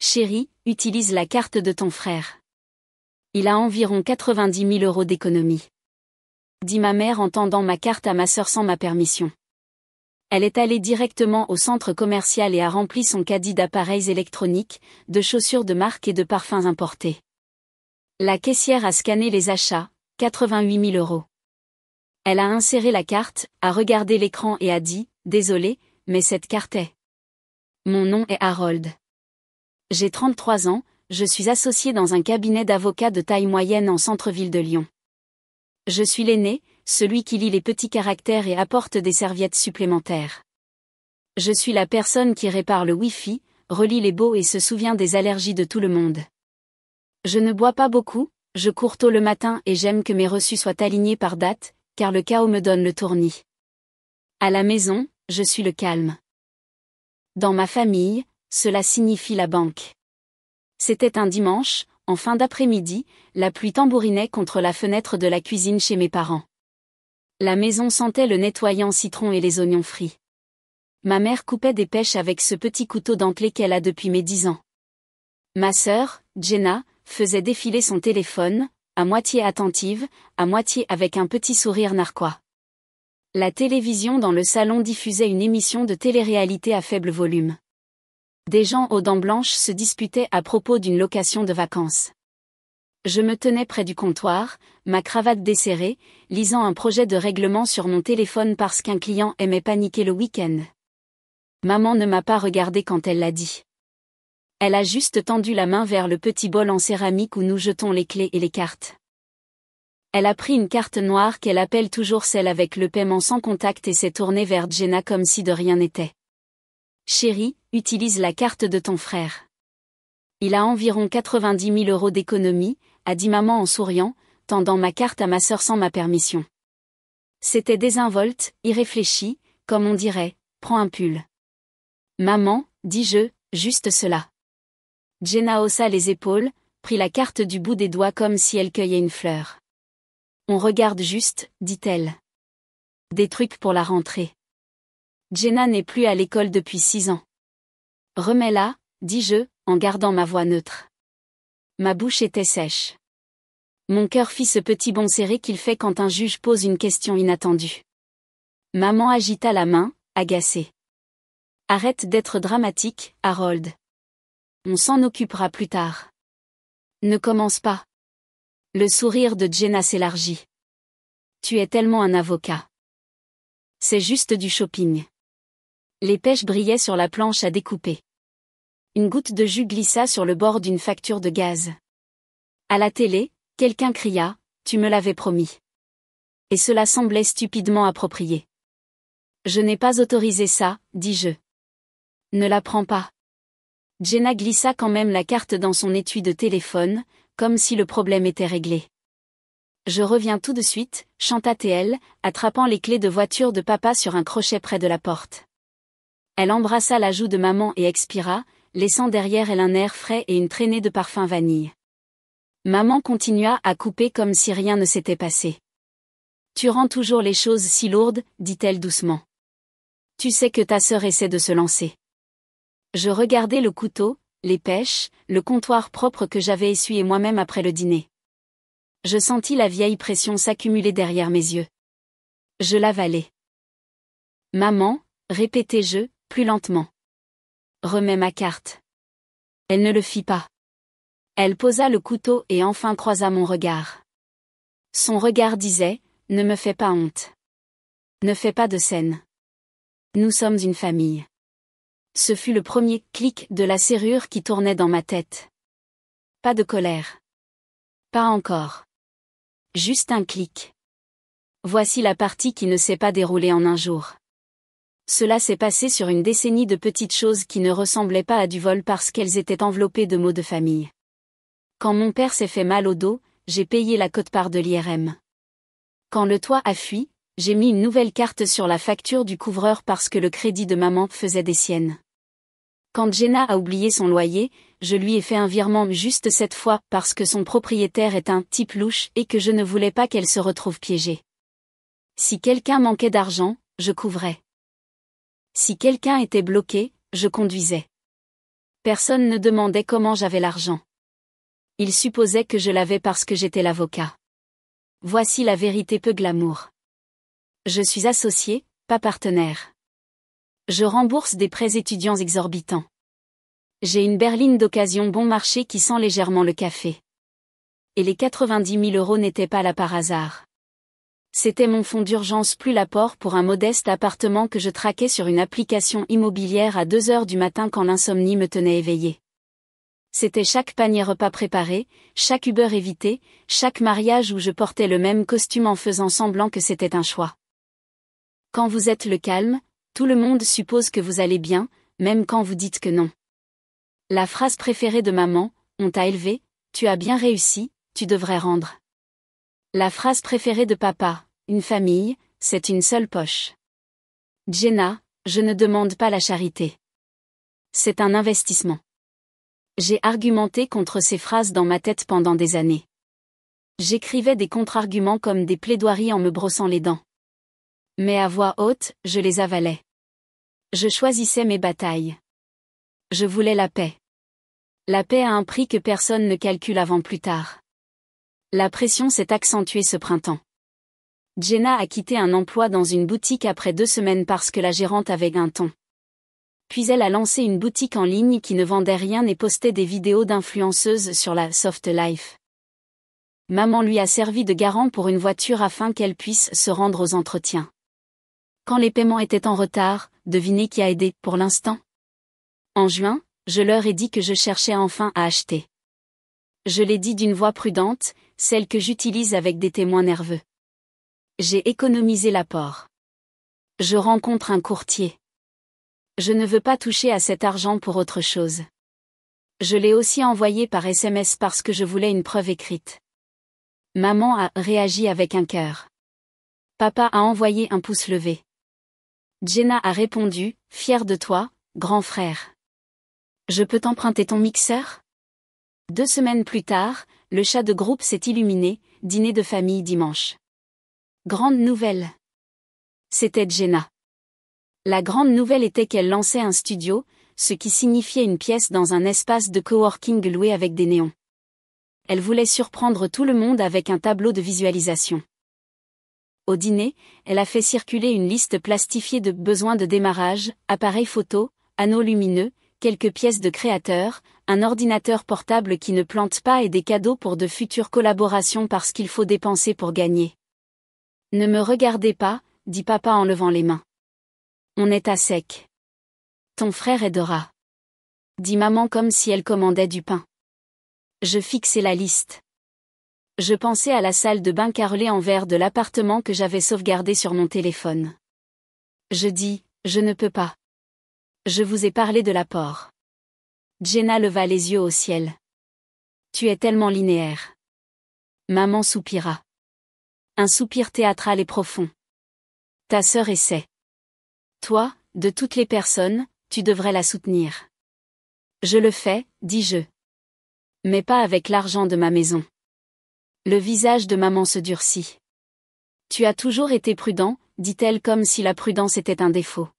Chérie, utilise la carte de ton frère. Il a environ 90 000 € d'économie. Dit ma mère en tendant ma carte à ma sœur sans ma permission. Elle est allée directement au centre commercial et a rempli son caddie d'appareils électroniques, de chaussures de marque et de parfums importés. La caissière a scanné les achats, 88 000 €. Elle a inséré la carte, a regardé l'écran et a dit « Désolé, mais cette carte est... » Mon nom est Harold. J'ai 33 ans, je suis associé dans un cabinet d'avocats de taille moyenne en centre-ville de Lyon. Je suis l'aîné, celui qui lit les petits caractères et apporte des serviettes supplémentaires. Je suis la personne qui répare le Wi-Fi, relit les baux et se souvient des allergies de tout le monde. Je ne bois pas beaucoup, je cours tôt le matin et j'aime que mes reçus soient alignés par date, car le chaos me donne le tournis. À la maison, je suis le calme. Dans ma famille, cela signifie la banque. C'était un dimanche, en fin d'après-midi, la pluie tambourinait contre la fenêtre de la cuisine chez mes parents. La maison sentait le nettoyant citron et les oignons frits. Ma mère coupait des pêches avec ce petit couteau dentelé qu'elle a depuis mes 10 ans. Ma sœur, Jenna, faisait défiler son téléphone, à moitié attentive, à moitié avec un petit sourire narquois. La télévision dans le salon diffusait une émission de télé-réalité à faible volume. Des gens aux dents blanches se disputaient à propos d'une location de vacances. Je me tenais près du comptoir, ma cravate desserrée, lisant un projet de règlement sur mon téléphone parce qu'un client aimait paniquer le week-end. Maman ne m'a pas regardé quand elle l'a dit. Elle a juste tendu la main vers le petit bol en céramique où nous jetons les clés et les cartes. Elle a pris une carte noire qu'elle appelle toujours celle avec le paiement sans contact et s'est tournée vers Jenna comme si de rien n'était. Chérie, utilise la carte de ton frère. Il a environ 90 000 € d'économie, a dit maman en souriant, tendant ma carte à ma sœur sans ma permission. C'était désinvolte, irréfléchi, comme on dirait, prends un pull. Maman, dis-je, juste cela. Jenna haussa les épaules, prit la carte du bout des doigts comme si elle cueillait une fleur. On regarde juste, dit-elle. Des trucs pour la rentrée. Jenna n'est plus à l'école depuis 6 ans. Remets-la, dis-je, en gardant ma voix neutre. Ma bouche était sèche. Mon cœur fit ce petit bond serré qu'il fait quand un juge pose une question inattendue. Maman agita la main, agacée. Arrête d'être dramatique, Harold. On s'en occupera plus tard. Ne commence pas. Le sourire de Jenna s'élargit. Tu es tellement un avocat. C'est juste du shopping. Les pêches brillaient sur la planche à découper. Une goutte de jus glissa sur le bord d'une facture de gaz. À la télé, quelqu'un cria « Tu me l'avais promis ». Et cela semblait stupidement approprié. Je n'ai pas autorisé ça, dis-je. Ne la prends pas. Jenna glissa quand même la carte dans son étui de téléphone, comme si le problème était réglé. Je reviens tout de suite, chanta-t-elle, attrapant les clés de voiture de papa sur un crochet près de la porte. Elle embrassa la joue de maman et expira, laissant derrière elle un air frais et une traînée de parfum vanille. Maman continua à couper comme si rien ne s'était passé. Tu rends toujours les choses si lourdes, dit-elle doucement. Tu sais que ta sœur essaie de se lancer. Je regardai le couteau, les pêches, le comptoir propre que j'avais essuyé moi-même après le dîner. Je sentis la vieille pression s'accumuler derrière mes yeux. Je l'avalai. Maman, répétai-je, plus lentement. Remets ma carte. Elle ne le fit pas. Elle posa le couteau et enfin croisa mon regard. Son regard disait, ne me fais pas honte. Ne fais pas de scène. Nous sommes une famille. Ce fut le premier clic de la serrure qui tournait dans ma tête. Pas de colère. Pas encore. Juste un clic. Voici la partie qui ne s'est pas déroulée en un jour. Cela s'est passé sur une décennie de petites choses qui ne ressemblaient pas à du vol parce qu'elles étaient enveloppées de mots de famille. Quand mon père s'est fait mal au dos, j'ai payé la quote-part de l'IRM. Quand le toit a fui, j'ai mis une nouvelle carte sur la facture du couvreur parce que le crédit de maman faisait des siennes. Quand Jenna a oublié son loyer, je lui ai fait un virement juste cette fois parce que son propriétaire est un type louche et que je ne voulais pas qu'elle se retrouve piégée. Si quelqu'un manquait d'argent, je couvrais. Si quelqu'un était bloqué, je conduisais. Personne ne demandait comment j'avais l'argent. Ils supposaient que je l'avais parce que j'étais l'avocat. Voici la vérité peu glamour. Je suis associé, pas partenaire. Je rembourse des prêts étudiants exorbitants. J'ai une berline d'occasion bon marché qui sent légèrement le café. Et les 90 000 € n'étaient pas là par hasard. C'était mon fonds d'urgence plus l'apport pour un modeste appartement que je traquais sur une application immobilière à 2 heures du matin quand l'insomnie me tenait éveillé. C'était chaque panier repas préparé, chaque Uber évité, chaque mariage où je portais le même costume en faisant semblant que c'était un choix. Quand vous êtes le calme, tout le monde suppose que vous allez bien, même quand vous dites que non. La phrase préférée de maman, on t'a élevé, tu as bien réussi, tu devrais rendre. La phrase préférée de papa, une famille, c'est une seule poche. Jenna, je ne demande pas la charité. C'est un investissement. J'ai argumenté contre ces phrases dans ma tête pendant des années. J'écrivais des contre-arguments comme des plaidoiries en me brossant les dents. Mais à voix haute, je les avalais. Je choisissais mes batailles. Je voulais la paix. La paix a un prix que personne ne calcule avant plus tard. La pression s'est accentuée ce printemps. Jenna a quitté un emploi dans une boutique après 2 semaines parce que la gérante avait un ton. Puis elle a lancé une boutique en ligne qui ne vendait rien et postait des vidéos d'influenceuses sur la soft life. Maman lui a servi de garant pour une voiture afin qu'elle puisse se rendre aux entretiens. Quand les paiements étaient en retard, devinez qui a aidé pour l'instant? En juin, je leur ai dit que je cherchais enfin à acheter. Je l'ai dit d'une voix prudente, celle que j'utilise avec des témoins nerveux. J'ai économisé l'apport. Je rencontre un courtier. Je ne veux pas toucher à cet argent pour autre chose. Je l'ai aussi envoyé par SMS parce que je voulais une preuve écrite. Maman a réagi avec un cœur. Papa a envoyé un pouce levé. Jenna a répondu, fière de toi, grand frère. Je peux t'emprunter ton mixeur? 2 semaines plus tard, le chat de groupe s'est illuminé, dîner de famille dimanche. Grande nouvelle. C'était Jenna. La grande nouvelle était qu'elle lançait un studio, ce qui signifiait une pièce dans un espace de coworking loué avec des néons. Elle voulait surprendre tout le monde avec un tableau de visualisation. Au dîner, elle a fait circuler une liste plastifiée de besoins de démarrage, appareils photo, anneaux lumineux, quelques pièces de créateurs, un ordinateur portable qui ne plante pas et des cadeaux pour de futures collaborations parce qu'il faut dépenser pour gagner. Ne me regardez pas, dit papa en levant les mains. On est à sec. Ton frère aidera. Dit maman comme si elle commandait du pain. Je fixais la liste. Je pensais à la salle de bain carrelée en verre de l'appartement que j'avais sauvegardé sur mon téléphone. Je dis, je ne peux pas. Je vous ai parlé de l'apport. Jenna leva les yeux au ciel. Tu es tellement linéaire. Maman soupira. Un soupir théâtral et profond. Ta sœur essaie. Toi, de toutes les personnes, tu devrais la soutenir. Je le fais, dis-je. Mais pas avec l'argent de ma maison. Le visage de maman se durcit. Tu as toujours été prudent, dit-elle comme si la prudence était un défaut.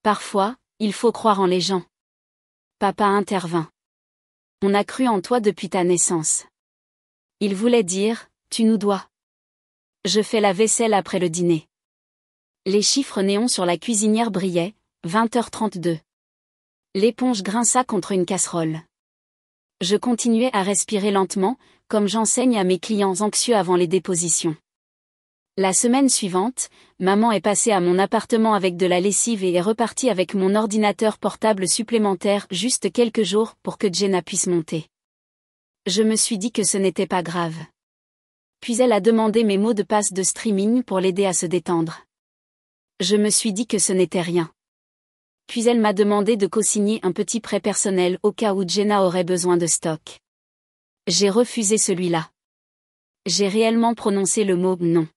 Parfois, il faut croire en les gens. Papa intervint. On a cru en toi depuis ta naissance. Il voulait dire, tu nous dois. Je fais la vaisselle après le dîner. Les chiffres néons sur la cuisinière brillaient, 20h32. L'éponge grinça contre une casserole. Je continuais à respirer lentement, comme j'enseigne à mes clients anxieux avant les dépositions. La semaine suivante, maman est passée à mon appartement avec de la lessive et est repartie avec mon ordinateur portable supplémentaire juste quelques jours pour que Jenna puisse monter. Je me suis dit que ce n'était pas grave. Puis elle a demandé mes mots de passe de streaming pour l'aider à se détendre. Je me suis dit que ce n'était rien. Puis elle m'a demandé de co-signer un petit prêt personnel au cas où Jenna aurait besoin de stock. J'ai refusé celui-là. J'ai réellement prononcé le mot « non ».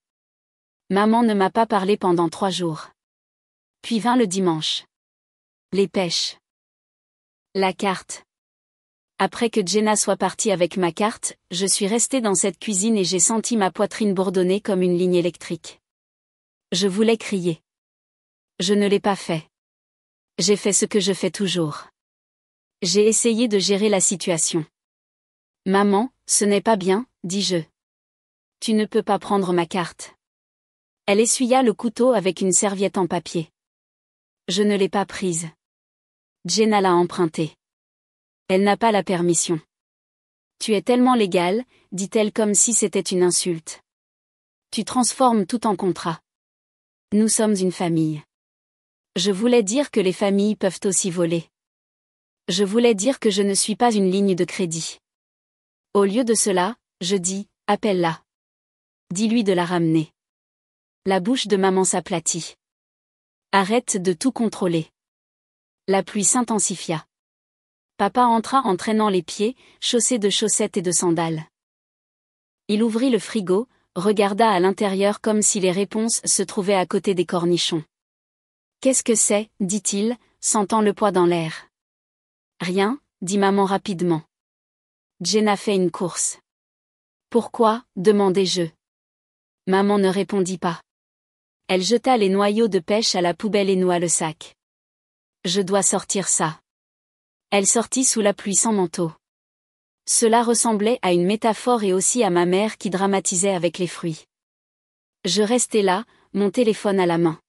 Maman ne m'a pas parlé pendant 3 jours. Puis vint le dimanche. Les pêches. La carte. Après que Jenna soit partie avec ma carte, je suis restée dans cette cuisine et j'ai senti ma poitrine bourdonner comme une ligne électrique. Je voulais crier. Je ne l'ai pas fait. J'ai fait ce que je fais toujours. J'ai essayé de gérer la situation. Maman, ce n'est pas bien, dis-je. Tu ne peux pas prendre ma carte. Elle essuya le couteau avec une serviette en papier. Je ne l'ai pas prise. Jenna l'a empruntée. Elle n'a pas la permission. Tu es tellement légale, dit-elle comme si c'était une insulte. Tu transformes tout en contrat. Nous sommes une famille. Je voulais dire que les familles peuvent aussi voler. Je voulais dire que je ne suis pas une ligne de crédit. Au lieu de cela, je dis, appelle-la. Dis-lui de la ramener. La bouche de maman s'aplatit. Arrête de tout contrôler. La pluie s'intensifia. Papa entra en traînant les pieds, chaussés de chaussettes et de sandales. Il ouvrit le frigo, regarda à l'intérieur comme si les réponses se trouvaient à côté des cornichons. Qu'est-ce que c'est, dit-il, sentant le poids dans l'air. Rien, dit maman rapidement. Jenna fait une course. Pourquoi, demandai-je. Maman ne répondit pas. Elle jeta les noyaux de pêche à la poubelle et noua le sac. Je dois sortir ça. Elle sortit sous la pluie sans manteau. Cela ressemblait à une métaphore et aussi à ma mère qui dramatisait avec les fruits. Je restais là, mon téléphone à la main.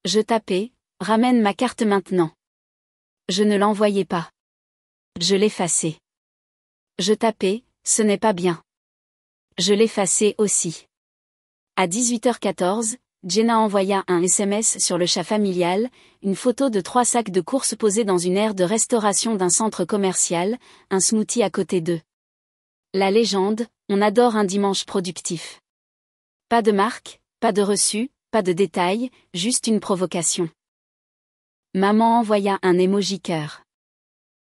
Je tapais, ramène ma carte maintenant. Je ne l'envoyais pas. Je l'effaçais. Je tapais, ce n'est pas bien. Je l'effaçais aussi. À 18h14, Jenna envoya un SMS sur le chat familial, une photo de 3 sacs de courses posés dans une aire de restauration d'un centre commercial, un smoothie à côté d'eux. La légende, on adore un dimanche productif. Pas de marque, pas de reçu, pas de détails, juste une provocation. Maman envoya un emoji cœur.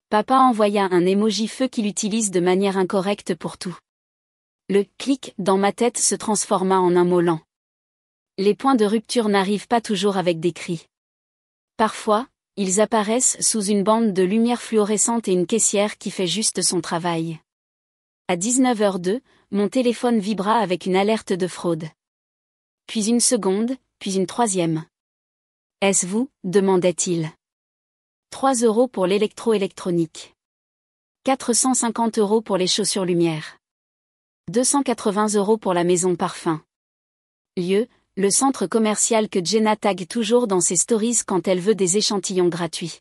Papa envoya un emoji feu qu'il utilise de manière incorrecte pour tout. Le « clic » dans ma tête se transforma en un mot lent. Les points de rupture n'arrivent pas toujours avec des cris. Parfois, ils apparaissent sous une bande de lumière fluorescente et une caissière qui fait juste son travail. À 19h02, mon téléphone vibra avec une alerte de fraude. Puis une seconde, puis une troisième. « Est-ce vous ?» demandait-il. 3 € pour l'électro-électronique. 450 € pour les chaussures lumière. 280 € pour la maison parfum. Lieu, le centre commercial que Jenna tague toujours dans ses stories quand elle veut des échantillons gratuits.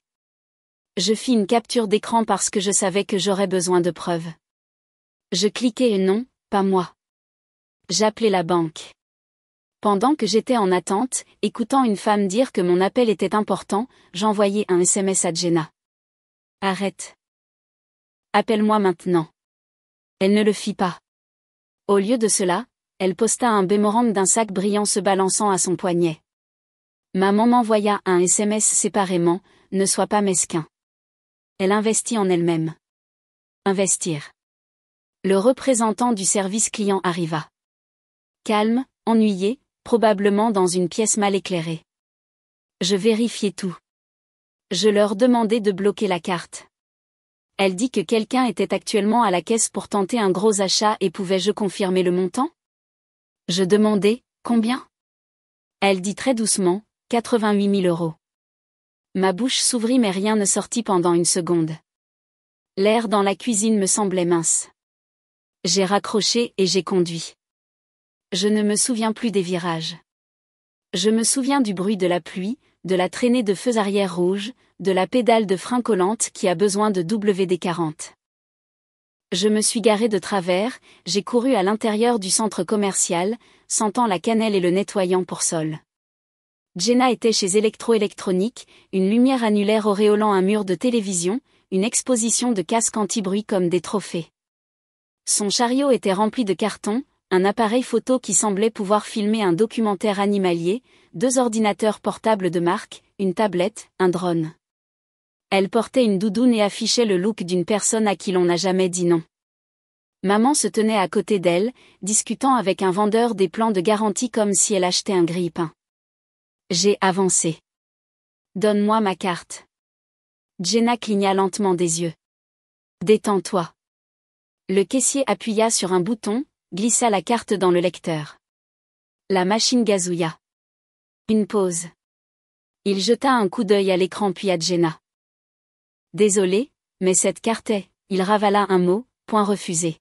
Je fis une capture d'écran parce que je savais que j'aurais besoin de preuves. Je cliquais non, pas moi. J'appelais la banque. Pendant que j'étais en attente, écoutant une femme dire que mon appel était important, j'envoyais un SMS à Jenna. Arrête. Appelle-moi maintenant. Elle ne le fit pas. Au lieu de cela, elle posta un mémorandum d'un sac brillant se balançant à son poignet. Maman m'envoya un SMS séparément, ne sois pas mesquin. Elle investit en elle-même. Investir. Le représentant du service client arriva. Calme, ennuyé, probablement dans une pièce mal éclairée. Je vérifiais tout. Je leur demandai de bloquer la carte. Elle dit que quelqu'un était actuellement à la caisse pour tenter un gros achat et pouvais-je confirmer le montant ? Je demandai, combien ? Elle dit très doucement, 88 000 €. Ma bouche s'ouvrit mais rien ne sortit pendant une seconde. L'air dans la cuisine me semblait mince. J'ai raccroché et j'ai conduit. Je ne me souviens plus des virages. Je me souviens du bruit de la pluie, de la traînée de feux arrière rouges, de la pédale de frein collante qui a besoin de WD-40. Je me suis garé de travers, j'ai couru à l'intérieur du centre commercial, sentant la cannelle et le nettoyant pour sol. Jenna était chez Électro-Électronique, une lumière annulaire auréolant un mur de télévision, une exposition de casques anti-bruit comme des trophées. Son chariot était rempli de cartons, un appareil photo qui semblait pouvoir filmer un documentaire animalier, 2 ordinateurs portables de marque, une tablette, un drone. Elle portait une doudoune et affichait le look d'une personne à qui l'on n'a jamais dit non. Maman se tenait à côté d'elle, discutant avec un vendeur des plans de garantie comme si elle achetait un grille-pain. J'ai avancé. Donne-moi ma carte. Jenna cligna lentement des yeux. Détends-toi. Le caissier appuya sur un bouton, glissa la carte dans le lecteur. La machine gazouilla. Une pause. Il jeta un coup d'œil à l'écran puis à Jenna. Désolé, Mais cette carte est, il ravala un mot, point refusé.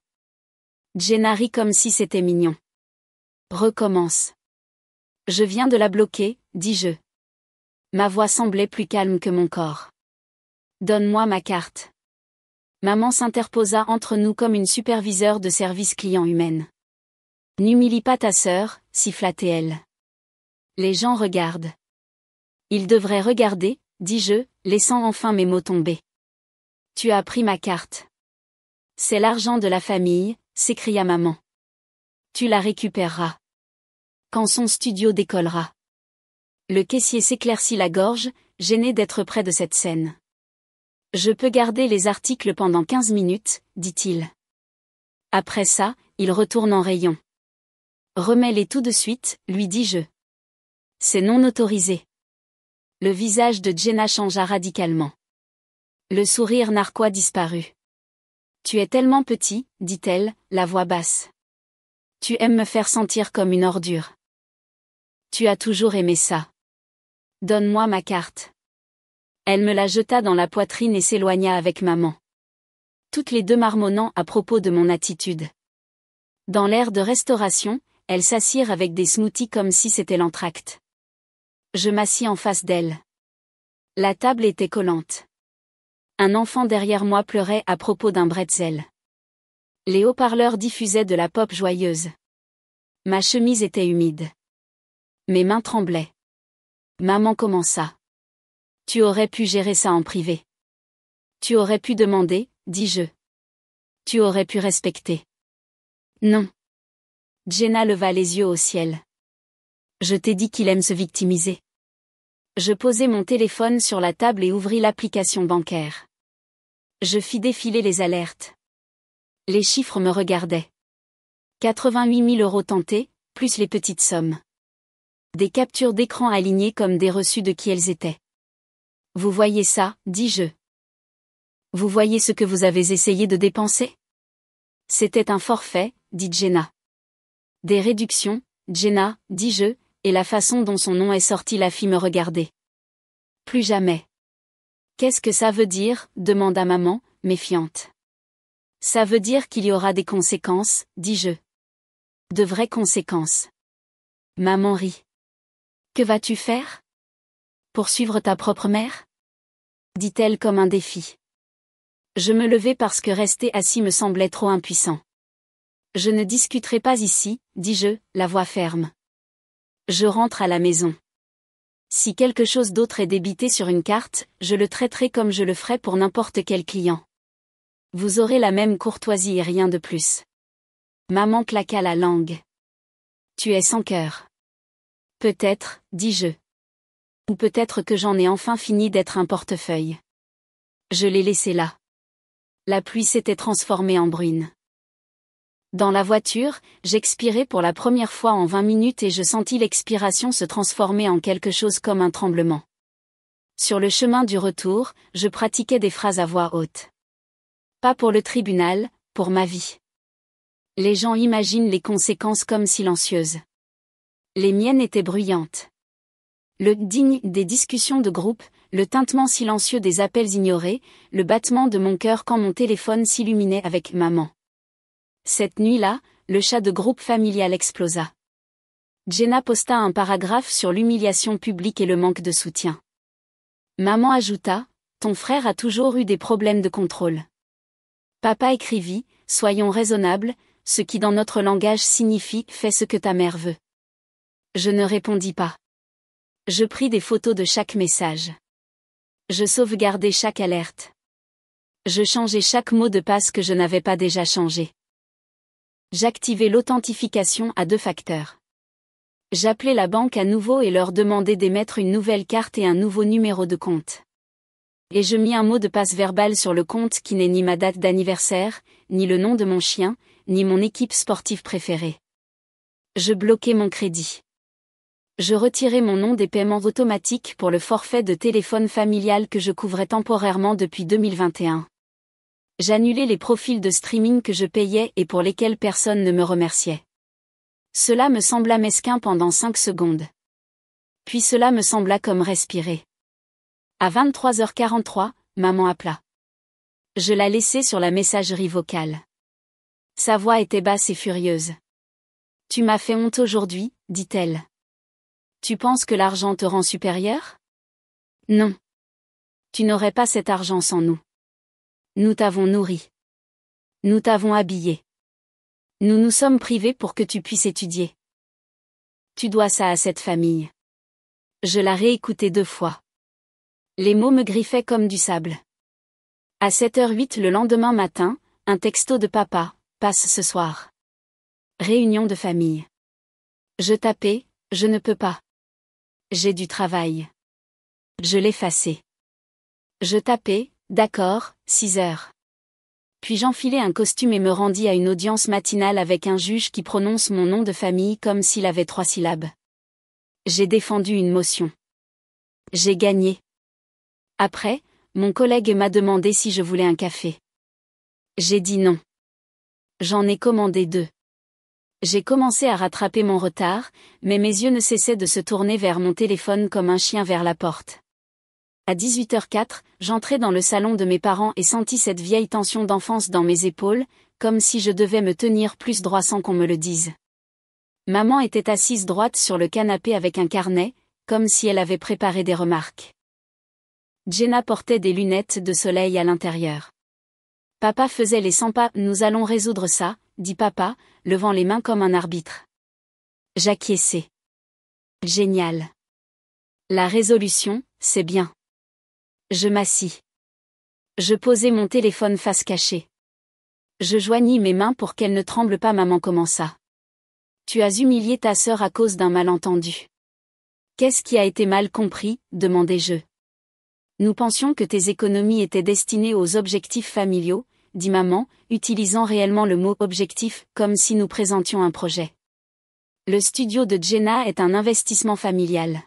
Jenna rit comme si c'était mignon. Recommence. Je viens de la bloquer, dis-je. Ma voix semblait plus calme que mon corps. Donne-moi ma carte. Maman s'interposa entre nous comme une superviseure de service client humaine. N'humilie pas ta sœur, siffla-t-elle. Les gens regardent. Ils devraient regarder, dis-je, laissant enfin mes mots tomber. Tu as pris ma carte. C'est l'argent de la famille, s'écria maman. Tu la récupéreras. Quand son studio décollera. Le caissier s'éclaircit la gorge, gêné d'être près de cette scène. Je peux garder les articles pendant 15 minutes, dit-il. Après ça, il retourne en rayon. Remets-les tout de suite, lui dis-je. C'est non autorisé. Le visage de Jenna changea radicalement. Le sourire narquois disparut. Tu es tellement petit, dit-elle, la voix basse. Tu aimes me faire sentir comme une ordure. Tu as toujours aimé ça. Donne-moi ma carte. Elle me la jeta dans la poitrine et s'éloigna avec maman. Toutes les deux marmonnant à propos de mon attitude. Dans l'air de restauration, elles s'assirent avec des smoothies comme si c'était l'entracte. Je m'assis en face d'elle. La table était collante. Un enfant derrière moi pleurait à propos d'un bretzel. Les haut-parleurs diffusaient de la pop joyeuse. Ma chemise était humide. Mes mains tremblaient. Maman commença. Tu aurais pu gérer ça en privé. Tu aurais pu demander, dis-je. Tu aurais pu respecter. Non. Jenna leva les yeux au ciel. Je t'ai dit qu'il aime se victimiser. Je posai mon téléphone sur la table et ouvris l'application bancaire. Je fis défiler les alertes. Les chiffres me regardaient. 88 000 € tentés, plus les petites sommes. Des captures d'écran alignées comme des reçus de qui elles étaient. Vous voyez ça, dis-je. Vous voyez ce que vous avez essayé de dépenser? C'était un forfait, dit Jenna. Des réductions, Jenna, dis-je, et la façon dont son nom est sorti la fit me regarder. Plus jamais. Qu'est-ce que ça veut dire, demanda maman, méfiante. Ça veut dire qu'il y aura des conséquences, dis-je. De vraies conséquences. Maman rit. Que vas-tu faire? Poursuivre ta propre mère? Dit-elle comme un défi. Je me levai parce que rester assis me semblait trop impuissant. Je ne discuterai pas ici, dis-je, la voix ferme. Je rentre à la maison. Si quelque chose d'autre est débité sur une carte, je le traiterai comme je le ferais pour n'importe quel client. Vous aurez la même courtoisie et rien de plus. Maman claqua la langue. Tu es sans cœur. Peut-être, dis-je. Ou peut-être que j'en ai enfin fini d'être un portefeuille. Je l'ai laissé là. La pluie s'était transformée en bruine. Dans la voiture, j'expirai pour la première fois en 20 minutes et je sentis l'expiration se transformer en quelque chose comme un tremblement. Sur le chemin du retour, je pratiquais des phrases à voix haute. Pas pour le tribunal, pour ma vie. Les gens imaginent les conséquences comme silencieuses. Les miennes étaient bruyantes. Le ding des discussions de groupe, le tintement silencieux des appels ignorés, le battement de mon cœur quand mon téléphone s'illuminait avec maman. Cette nuit-là, le chat de groupe familial explosa. Jenna posta un paragraphe sur l'humiliation publique et le manque de soutien. Maman ajouta, ton frère a toujours eu des problèmes de contrôle. Papa écrivit, soyons raisonnables, ce qui dans notre langage signifie fais ce que ta mère veut. Je ne répondis pas. Je pris des photos de chaque message. Je sauvegardai chaque alerte. Je changeai chaque mot de passe que je n'avais pas déjà changé. J'activai l'authentification à 2 facteurs. J'appelai la banque à nouveau et leur demandai d'émettre une nouvelle carte et un nouveau numéro de compte. Et je mis un mot de passe verbal sur le compte qui n'est ni ma date d'anniversaire, ni le nom de mon chien, ni mon équipe sportive préférée. Je bloquai mon crédit. Je retirai mon nom des paiements automatiques pour le forfait de téléphone familial que je couvrais temporairement depuis 2021. J'annulai les profils de streaming que je payais et pour lesquels personne ne me remerciait. Cela me sembla mesquin pendant 5 secondes. Puis cela me sembla comme respirer. À 23h43, maman appela. Je la laissai sur la messagerie vocale. Sa voix était basse et furieuse. Tu m'as fait honte aujourd'hui, dit-elle. Tu penses que l'argent te rend supérieur? Non. Tu n'aurais pas cet argent sans nous. Nous t'avons nourri. Nous t'avons habillé. Nous nous sommes privés pour que tu puisses étudier. Tu dois ça à cette famille. Je la réécoutai 2 fois. Les mots me griffaient comme du sable. À 7h08 le lendemain matin, un texto de papa, passe ce soir. Réunion de famille. Je tapais, je ne peux pas. J'ai du travail. Je l'effaçai. Je tapais, d'accord, 6h. Puis j'enfilai un costume et me rendis à une audience matinale avec un juge qui prononce mon nom de famille comme s'il avait 3 syllabes. J'ai défendu une motion. J'ai gagné. Après, mon collègue m'a demandé si je voulais un café. J'ai dit non. J'en ai commandé 2. J'ai commencé à rattraper mon retard, mais mes yeux ne cessaient de se tourner vers mon téléphone comme un chien vers la porte. À 18h04, j'entrai dans le salon de mes parents et sentis cette vieille tension d'enfance dans mes épaules, comme si je devais me tenir plus droit sans qu'on me le dise. Maman était assise droite sur le canapé avec un carnet, comme si elle avait préparé des remarques. Jenna portait des lunettes de soleil à l'intérieur. Papa faisait les 100 pas. Nous allons résoudre ça, dit papa, levant les mains comme un arbitre. J'acquiesçai. Génial. La résolution, c'est bien. Je m'assis. Je posai mon téléphone face cachée. Je joignis mes mains pour qu'elles ne tremblent pas. Maman commença. Tu as humilié ta sœur à cause d'un malentendu. Qu'est-ce qui a été mal compris, demandai-je. Nous pensions que tes économies étaient destinées aux objectifs familiaux, dit maman, utilisant réellement le mot objectif, comme si nous présentions un projet. Le studio de Jenna est un investissement familial.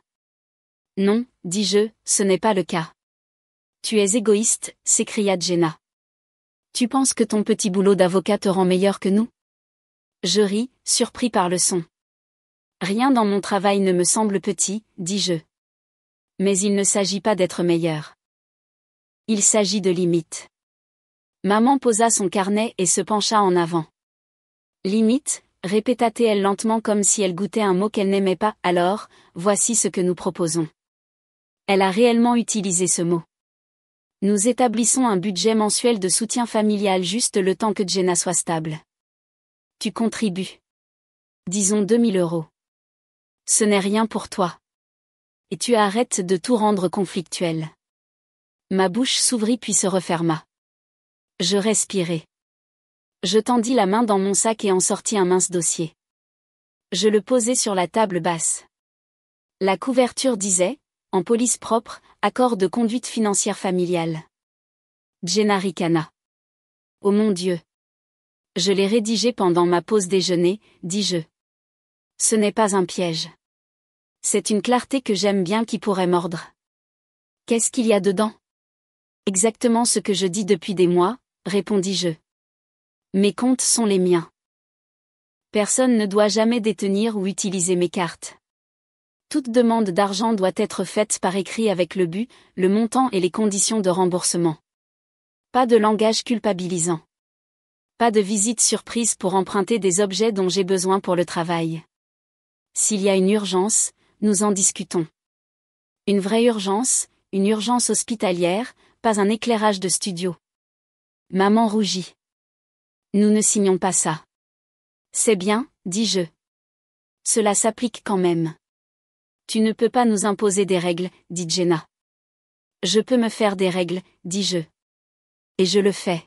Non, dis-je, ce n'est pas le cas. Tu es égoïste, s'écria Jenna. Tu penses que ton petit boulot d'avocat te rend meilleur que nous? Je ris, surpris par le son. Rien dans mon travail ne me semble petit, dis-je. Mais il ne s'agit pas d'être meilleur. Il s'agit de limites. Maman posa son carnet et se pencha en avant. Limite, répéta-t-elle lentement comme si elle goûtait un mot qu'elle n'aimait pas. Alors, voici ce que nous proposons. Elle a réellement utilisé ce mot. Nous établissons un budget mensuel de soutien familial juste le temps que Jenna soit stable. Tu contribues. Disons 2000 €. Ce n'est rien pour toi. Et tu arrêtes de tout rendre conflictuel. Ma bouche s'ouvrit puis se referma. Je respirai. Je tendis la main dans mon sac et en sortis un mince dossier. Je le posai sur la table basse. La couverture disait, en police propre, accord de conduite financière familiale. Jenna ricana. Oh mon Dieu. Je l'ai rédigé pendant ma pause déjeuner, dis-je. Ce n'est pas un piège. C'est une clarté que j'aime bien qui pourrait mordre. Qu'est-ce qu'il y a dedans? Exactement ce que je dis depuis des mois, répondis-je. Mes comptes sont les miens. Personne ne doit jamais détenir ou utiliser mes cartes. Toute demande d'argent doit être faite par écrit avec le but, le montant et les conditions de remboursement. Pas de langage culpabilisant. Pas de visite surprise pour emprunter des objets dont j'ai besoin pour le travail. S'il y a une urgence, nous en discutons. Une vraie urgence, une urgence hospitalière, pas un éclairage de studio. Maman rougit. Nous ne signons pas ça. C'est bien, dis-je. Cela s'applique quand même. Tu ne peux pas nous imposer des règles, dit Jenna. Je peux me faire des règles, dis-je. Et je le fais.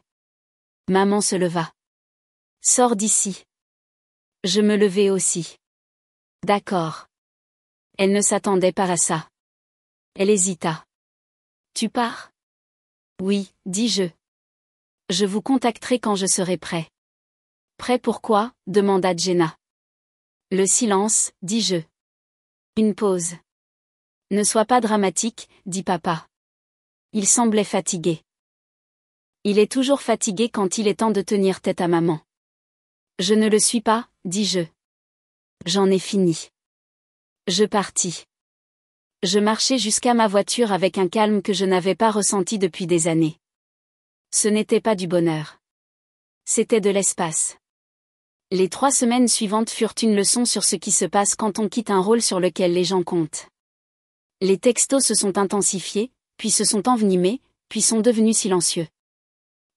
Maman se leva. Sors d'ici. Je me levai aussi. D'accord. Elle ne s'attendait pas à ça. Elle hésita. Tu pars? Oui, dis-je. Je vous contacterai quand je serai prêt. Prêt pourquoi? Demanda Jenna. Le silence, dis-je. Une pause. Ne sois pas dramatique, dit papa. Il semblait fatigué. Il est toujours fatigué quand il est temps de tenir tête à maman. Je ne le suis pas, dis-je. J'en ai fini. Je partis. Je marchai jusqu'à ma voiture avec un calme que je n'avais pas ressenti depuis des années. Ce n'était pas du bonheur. C'était de l'espace. Les 3 semaines suivantes furent une leçon sur ce qui se passe quand on quitte un rôle sur lequel les gens comptent. Les textos se sont intensifiés, puis se sont envenimés, puis sont devenus silencieux.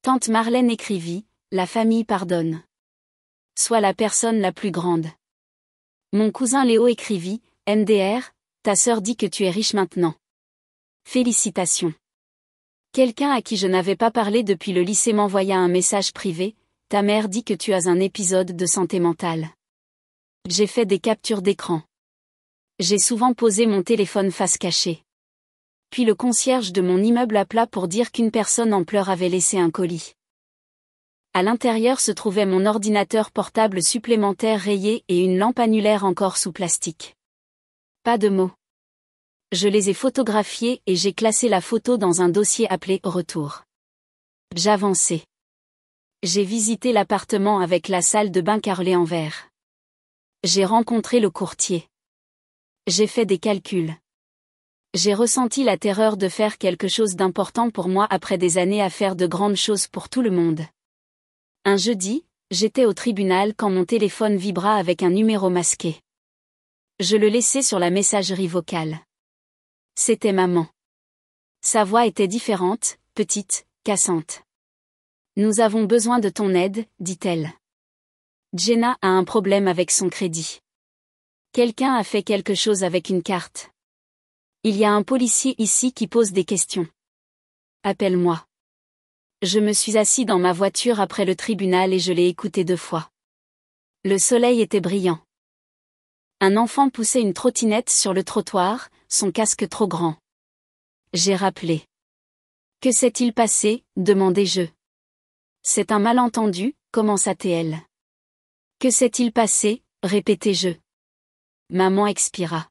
Tante Marlène écrivit, « La famille pardonne. Sois la personne la plus grande. » Mon cousin Léo écrivit, « MDR, ta sœur dit que tu es riche maintenant. Félicitations. » Quelqu'un à qui je n'avais pas parlé depuis le lycée m'envoya un message privé, « Ta mère dit que tu as un épisode de santé mentale. » J'ai fait des captures d'écran. J'ai souvent posé mon téléphone face cachée. Puis le concierge de mon immeuble appela pour dire qu'une personne en pleurs avait laissé un colis. À l'intérieur se trouvait mon ordinateur portable supplémentaire rayé et une lampe annulaire encore sous plastique. Pas de mots. Je les ai photographiés et j'ai classé la photo dans un dossier appelé « Retour ». J'avançais. J'ai visité l'appartement avec la salle de bain carrelée en verre. J'ai rencontré le courtier. J'ai fait des calculs. J'ai ressenti la terreur de faire quelque chose d'important pour moi après des années à faire de grandes choses pour tout le monde. Un jeudi, j'étais au tribunal quand mon téléphone vibra avec un numéro masqué. Je le laissai sur la messagerie vocale. C'était maman. Sa voix était différente, petite, cassante. « Nous avons besoin de ton aide, dit-elle. Jenna a un problème avec son crédit. Quelqu'un a fait quelque chose avec une carte. Il y a un policier ici qui pose des questions. Appelle-moi. » Je me suis assis dans ma voiture après le tribunal et je l'ai écouté 2 fois. Le soleil était brillant. Un enfant poussait une trottinette sur le trottoir, son casque trop grand. J'ai rappelé. « Que s'est-il passé ?» demandai-je. « C'est un malentendu », commença-t-elle. « Que s'est-il passé ?» répétai-je. Maman expira.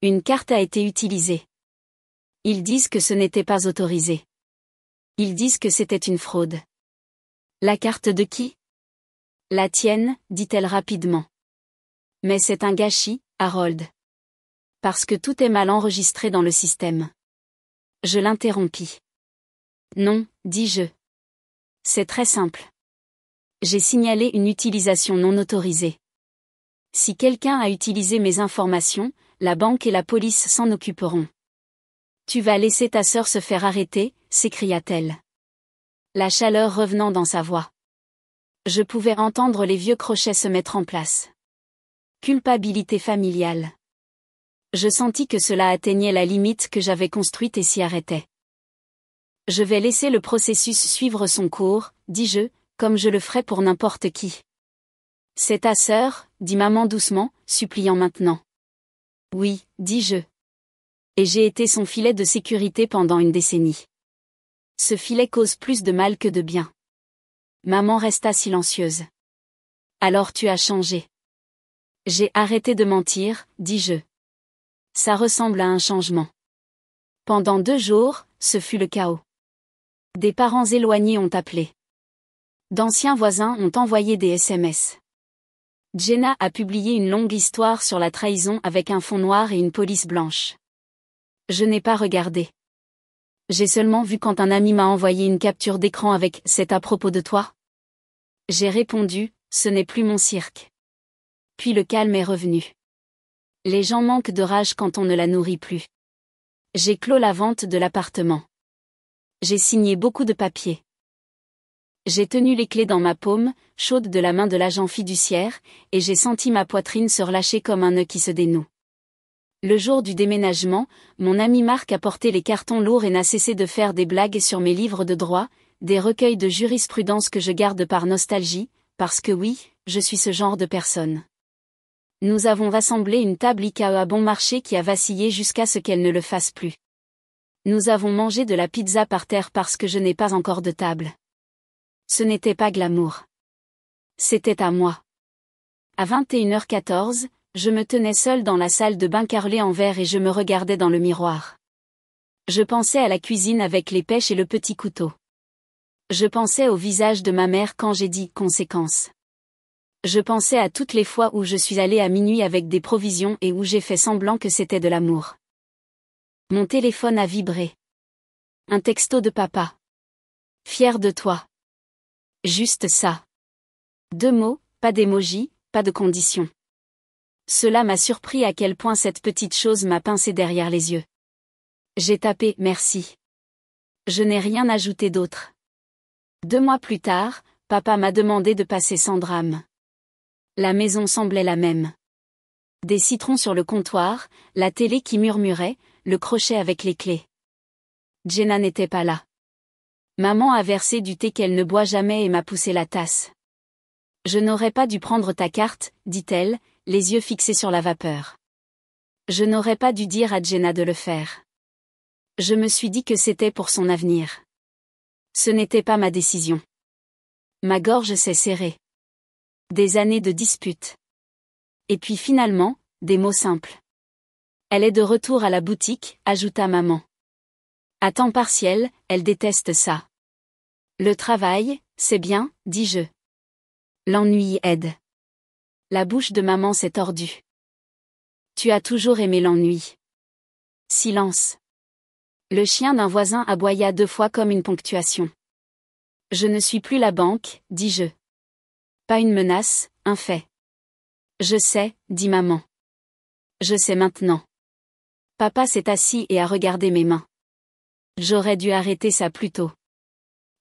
Une carte a été utilisée. Ils disent que ce n'était pas autorisé. Ils disent que c'était une fraude. La carte de qui ? La tienne, dit-elle rapidement. Mais c'est un gâchis, Harold. Parce que tout est mal enregistré dans le système. Je l'interrompis. Non, dis-je. C'est très simple. J'ai signalé une utilisation non autorisée. Si quelqu'un a utilisé mes informations, la banque et la police s'en occuperont. Tu vas laisser ta sœur se faire arrêter, s'écria-t-elle. La chaleur revenant dans sa voix. Je pouvais entendre les vieux crochets se mettre en place. Culpabilité familiale. Je sentis que cela atteignait la limite que j'avais construite et s'y arrêtait. Je vais laisser le processus suivre son cours, dis-je, comme je le ferais pour n'importe qui. C'est ta sœur, dit maman doucement, suppliant maintenant. Oui, dis-je. Et j'ai été son filet de sécurité pendant une décennie. Ce filet cause plus de mal que de bien. Maman resta silencieuse. Alors tu as changé. J'ai arrêté de mentir, dis-je. Ça ressemble à un changement. Pendant 2 jours, ce fut le chaos. Des parents éloignés ont appelé. D'anciens voisins ont envoyé des SMS. Jenna a publié une longue histoire sur la trahison avec un fond noir et une police blanche. Je n'ai pas regardé. J'ai seulement vu quand un ami m'a envoyé une capture d'écran avec « C'est à propos de toi ?» J'ai répondu « Ce n'est plus mon cirque. » Puis le calme est revenu. Les gens manquent de rage quand on ne la nourrit plus. J'ai clos la vente de l'appartement. J'ai signé beaucoup de papiers. J'ai tenu les clés dans ma paume, chaude de la main de l'agent fiduciaire, et j'ai senti ma poitrine se relâcher comme un nœud qui se dénoue. Le jour du déménagement, mon ami Marc a porté les cartons lourds et n'a cessé de faire des blagues sur mes livres de droit, des recueils de jurisprudence que je garde par nostalgie, parce que oui, je suis ce genre de personne. Nous avons rassemblé une table IKEA bon marché qui a vacillé jusqu'à ce qu'elle ne le fasse plus. Nous avons mangé de la pizza par terre parce que je n'ai pas encore de table. Ce n'était pas glamour. C'était à moi. À 21h14, je me tenais seule dans la salle de bain carrelée en verre et je me regardais dans le miroir. Je pensais à la cuisine avec les pêches et le petit couteau. Je pensais au visage de ma mère quand j'ai dit « conséquence ». Je pensais à toutes les fois où je suis allée à minuit avec des provisions et où j'ai fait semblant que c'était de l'amour. Mon téléphone a vibré. Un texto de papa. Fier de toi. Juste ça. 2 mots, pas d'émoji, pas de condition. Cela m'a surpris à quel point cette petite chose m'a pincé derrière les yeux. J'ai tapé « merci ». Je n'ai rien ajouté d'autre. 2 mois plus tard, papa m'a demandé de passer sans drame. La maison semblait la même. Des citrons sur le comptoir, la télé qui murmurait, le crochet avec les clés. Jenna n'était pas là. Maman a versé du thé qu'elle ne boit jamais et m'a poussé la tasse. Je n'aurais pas dû prendre ta carte, dit-elle, les yeux fixés sur la vapeur. Je n'aurais pas dû dire à Jenna de le faire. Je me suis dit que c'était pour son avenir. Ce n'était pas ma décision. Ma gorge s'est serrée. Des années de disputes. Et puis finalement, des mots simples. Elle est de retour à la boutique, ajouta maman. À temps partiel, elle déteste ça. Le travail, c'est bien, dis-je. L'ennui aide. La bouche de maman s'est tordue. Tu as toujours aimé l'ennui. Silence. Le chien d'un voisin aboya 2 fois comme une ponctuation. Je ne suis plus la banque, dis-je. Pas une menace, un fait. Je sais, dit maman. Je sais maintenant. Papa s'est assis et a regardé mes mains. J'aurais dû arrêter ça plus tôt.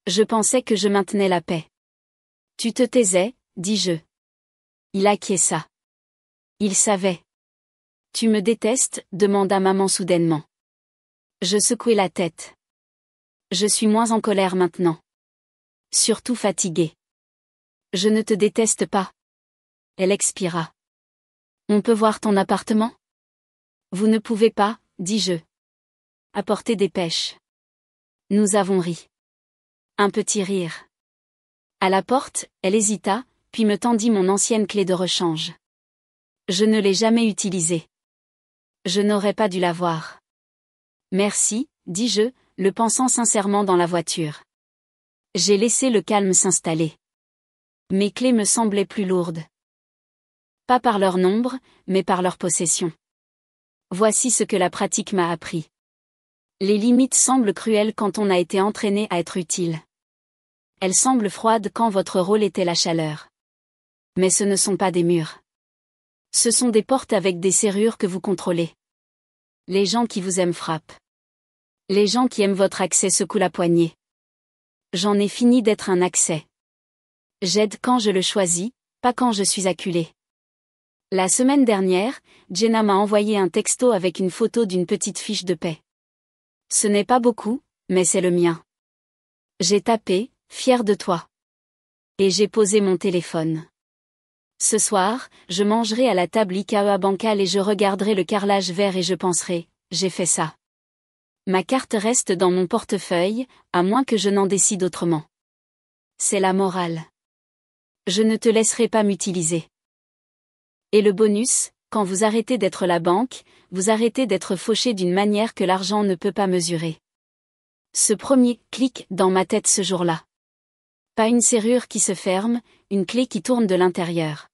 Je pensais que je maintenais la paix. Tu te taisais, dis-je. Il acquiesça. Il savait. Tu me détestes, demanda maman soudainement. Je secouai la tête. Je suis moins en colère maintenant. Surtout fatiguée. Je ne te déteste pas. Elle expira. On peut voir ton appartement? Vous ne pouvez pas, dis-je. Apporter des pêches. Nous avons ri. Un petit rire. À la porte, elle hésita, puis me tendit mon ancienne clé de rechange. Je ne l'ai jamais utilisée. Je n'aurais pas dû l'avoir. Merci, dis-je, le pensant sincèrement dans la voiture. J'ai laissé le calme s'installer. Mes clés me semblaient plus lourdes. Pas par leur nombre, mais par leur possession. Voici ce que la pratique m'a appris. Les limites semblent cruelles quand on a été entraîné à être utile. Elles semblent froides quand votre rôle était la chaleur. Mais ce ne sont pas des murs. Ce sont des portes avec des serrures que vous contrôlez. Les gens qui vous aiment frappent. Les gens qui aiment votre accès secouent la poignée. J'en ai fini d'être un accès. J'aide quand je le choisis, pas quand je suis acculé. La semaine dernière, Jenna m'a envoyé un texto avec une photo d'une petite fiche de paix. Ce n'est pas beaucoup, mais c'est le mien. J'ai tapé, fier de toi. Et j'ai posé mon téléphone. Ce soir, je mangerai à la table IKEA bancale et je regarderai le carrelage vert et je penserai, j'ai fait ça. Ma carte reste dans mon portefeuille, à moins que je n'en décide autrement. C'est la morale. Je ne te laisserai pas m'utiliser. Et le bonus, quand vous arrêtez d'être la banque, vous arrêtez d'être fauché d'une manière que l'argent ne peut pas mesurer. Ce premier clic dans ma tête ce jour-là. Pas une serrure qui se ferme, une clé qui tourne de l'intérieur.